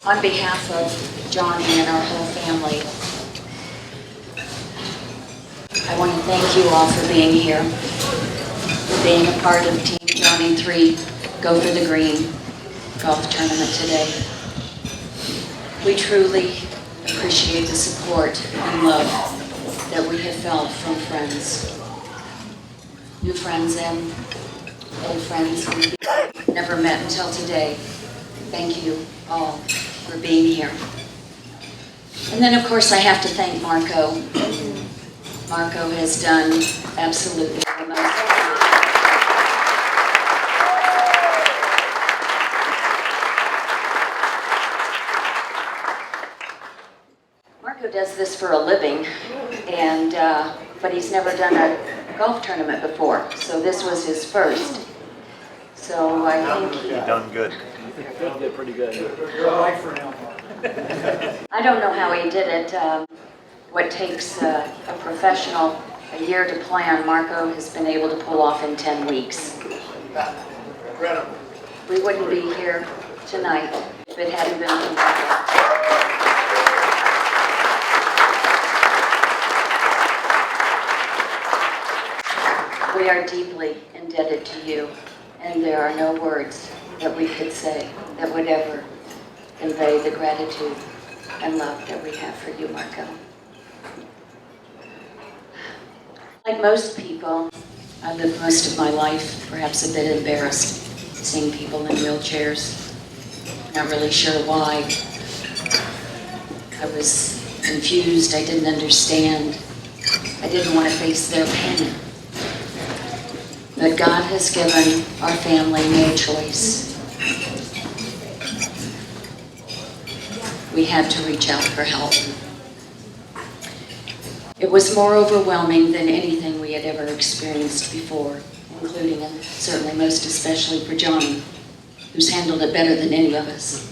On behalf of Johnny and our whole family, I want to thank you all for being here, for being a part of Team Johnny 3 Go for the Green golf tournament today. We truly appreciate the support and love that we have felt from friends, new friends and old friends we never met until today. Thank you all for being here. And then, of course, I have to thank Marco. Marco has done absolutely the most. Marco does this for a living, and but he's never done a golf tournament before, so this was his first. So I think You've done good. You did pretty good. I don't know how he did it. What takes a professional a year to plan, Marco has been able to pull off in 10 weeks. We wouldn't be here tonight if it hadn't been for Marco. We are deeply indebted to you, and there are no words that we could say that would ever convey the gratitude and love that we have for you, Marco. Like most people, I lived most of my life perhaps a bit embarrassed seeing people in wheelchairs. Not really sure why. I was confused, I didn't understand. I didn't want to face their pain. But God has given our family no choice. We had to reach out for help. It was more overwhelming than anything we had ever experienced before, including and certainly most especially for Johnny, who's handled it better than any of us.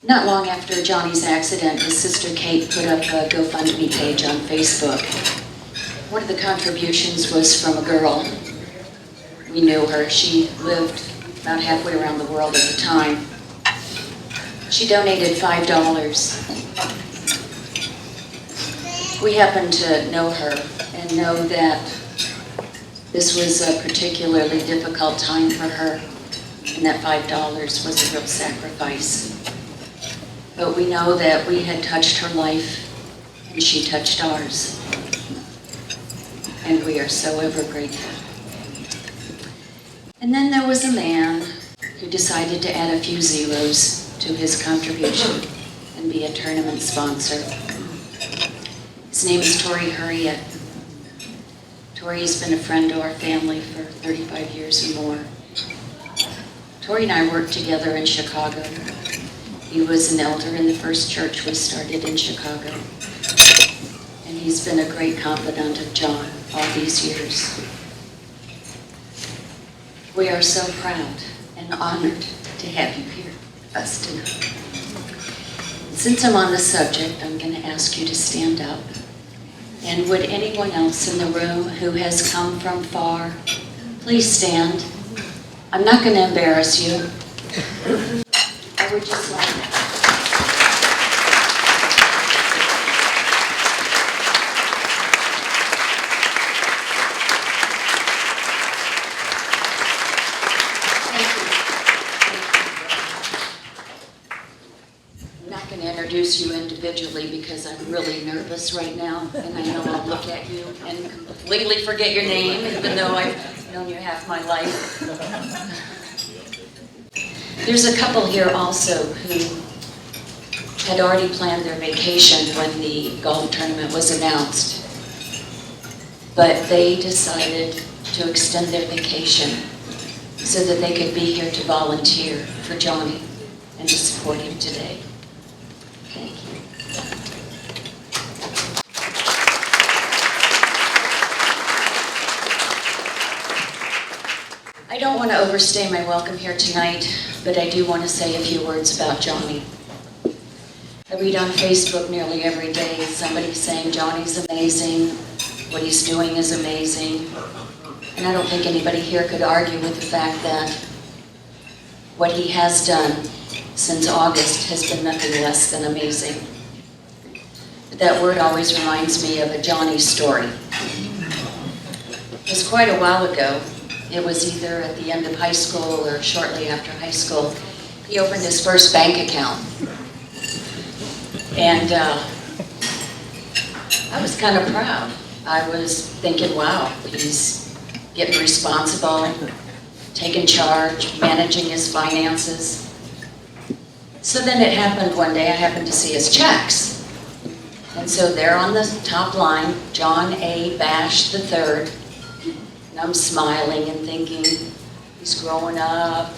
Not long after Johnny's accident, his sister Kate put up a GoFundMe page on Facebook. One of the contributions was from a girl. We knew her. She lived about halfway around the world at the time. She donated $5. We happened to know her and know that this was a particularly difficult time for her, and that $5 was a real sacrifice. But we know that we had touched her life, and she touched ours. And we are so ever grateful. And then there was a man who decided to add a few zeros to his contribution and be a tournament sponsor. His name is Tori Hurriet. Tori's been a friend to our family for 35 years or more. Tori and I worked together in Chicago. He was an elder in the first church we started in Chicago. And he's been a great confidant of John all these years. We are so proud and honored to have you here with us tonight. Since I'm on the subject, I'm going to ask you to stand up. And would anyone else in the room who has come from far, please stand. I'm not going to embarrass you. I would just like that. Introduce you individually because I'm really nervous right now, and I know I'll look at you and completely forget your name, even though I've known you half my life. There's a couple here also who had already planned their vacation when the golf tournament was announced, but they decided to extend their vacation so that they could be here to volunteer for Johnny and to support him today. Thank you. I don't want to overstay my welcome here tonight, but I do want to say a few words about Johnny. I read on Facebook nearly every day somebody saying Johnny's amazing, what he's doing is amazing. And I don't think anybody here could argue with the fact that what he has done since August has been nothing less than amazing. But that word always reminds me of a Johnny story. It was quite a while ago. It was either at the end of high school or shortly after high school. He opened his first bank account. And I was kind of proud. I was thinking, wow, he's getting responsible, taking charge, managing his finances. So then it happened one day, I happened to see his checks. And so there on the top line, John A. Bash III. And I'm smiling and thinking, he's growing up.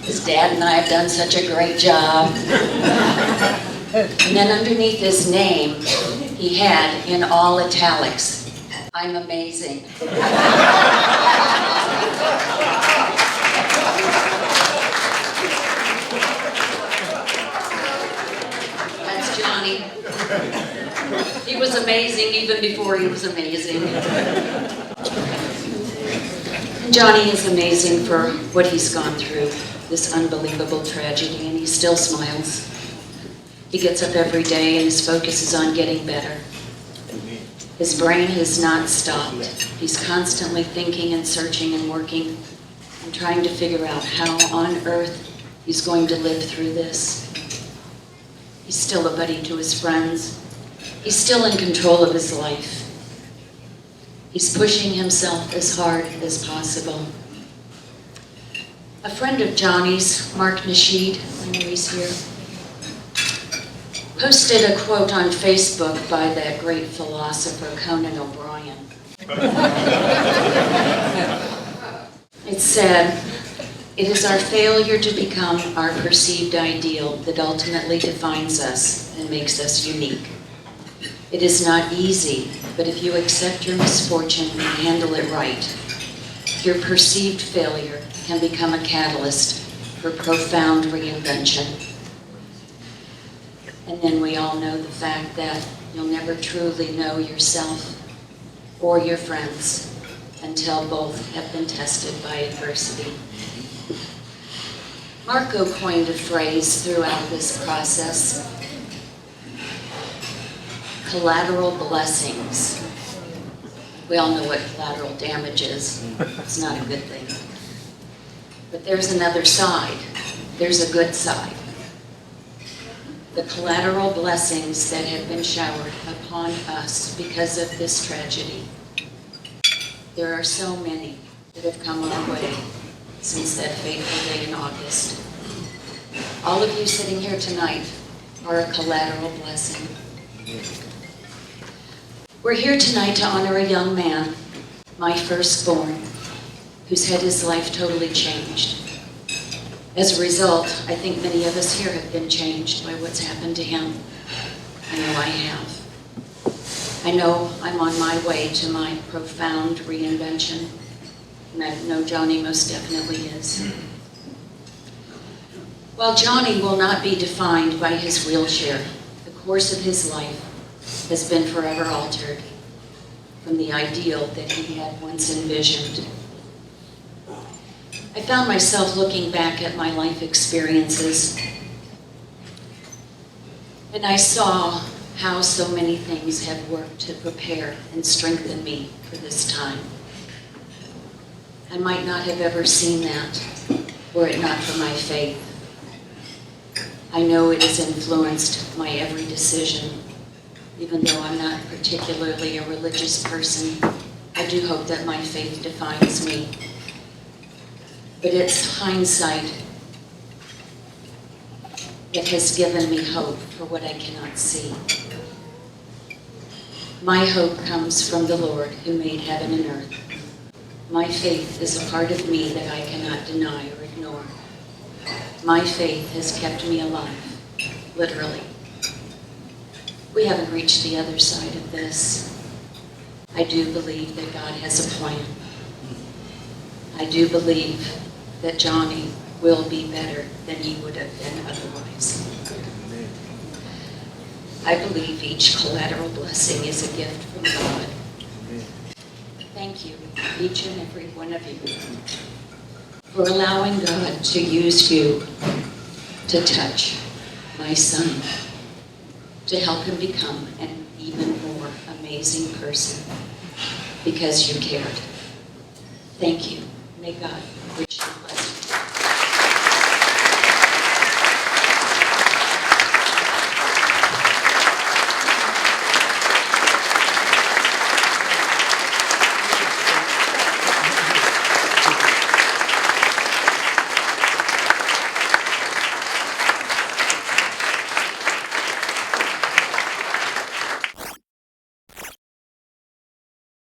His dad and I have done such a great job. And then underneath his name, he had in all italics, I'm amazing. That's Johnny. He was amazing even before he was amazing. And Johnny is amazing for what he's gone through, this unbelievable tragedy, and he still smiles. He gets up every day and his focus is on getting better. His brain has not stopped. He's constantly thinking and searching and working and trying to figure out how on earth he's going to live through this. He's still a buddy to his friends. He's still in control of his life. He's pushing himself as hard as possible. A friend of Johnny's, Mark Nasheed, I know he's here, posted a quote on Facebook by that great philosopher Conan O'Brien. It said, "It is our failure to become our perceived ideal that ultimately defines us and makes us unique. It is not easy, but if you accept your misfortune and handle it right, your perceived failure can become a catalyst for profound reinvention." And then we all know the fact that you'll never truly know yourself or your friends until both have been tested by adversity. Marco coined a phrase throughout this process: collateral blessings. We all know what collateral damage is. It's not a good thing. But there's another side. There's a good side. The collateral blessings that have been showered upon us because of this tragedy. There are so many that have come our way since that fateful day in August. All of you sitting here tonight are a collateral blessing. We're here tonight to honor a young man, my firstborn, who's had his life totally changed. As a result, I think many of us here have been changed by what's happened to him. I know I have. I know I'm on my way to my profound reinvention, and I know Johnny most definitely is. While Johnny will not be defined by his wheelchair, the course of his life has been forever altered from the ideal that he had once envisioned. I found myself looking back at my life experiences, and I saw how so many things have worked to prepare and strengthen me for this time. I might not have ever seen that were it not for my faith. I know it has influenced my every decision. Even though I'm not particularly a religious person, I do hope that my faith defines me. But it's hindsight that has given me hope for what I cannot see. My hope comes from the Lord who made heaven and earth. My faith is a part of me that I cannot deny or ignore. My faith has kept me alive, literally. We haven't reached the other side of this. I do believe that God has a plan. I do believe that Johnny will be better than he would have been otherwise. I believe each collateral blessing is a gift from God. Thank you, each and every one of you, for allowing God to use you to touch my son, to help him become an even more amazing person, because you cared. Thank you. May God richly bless you.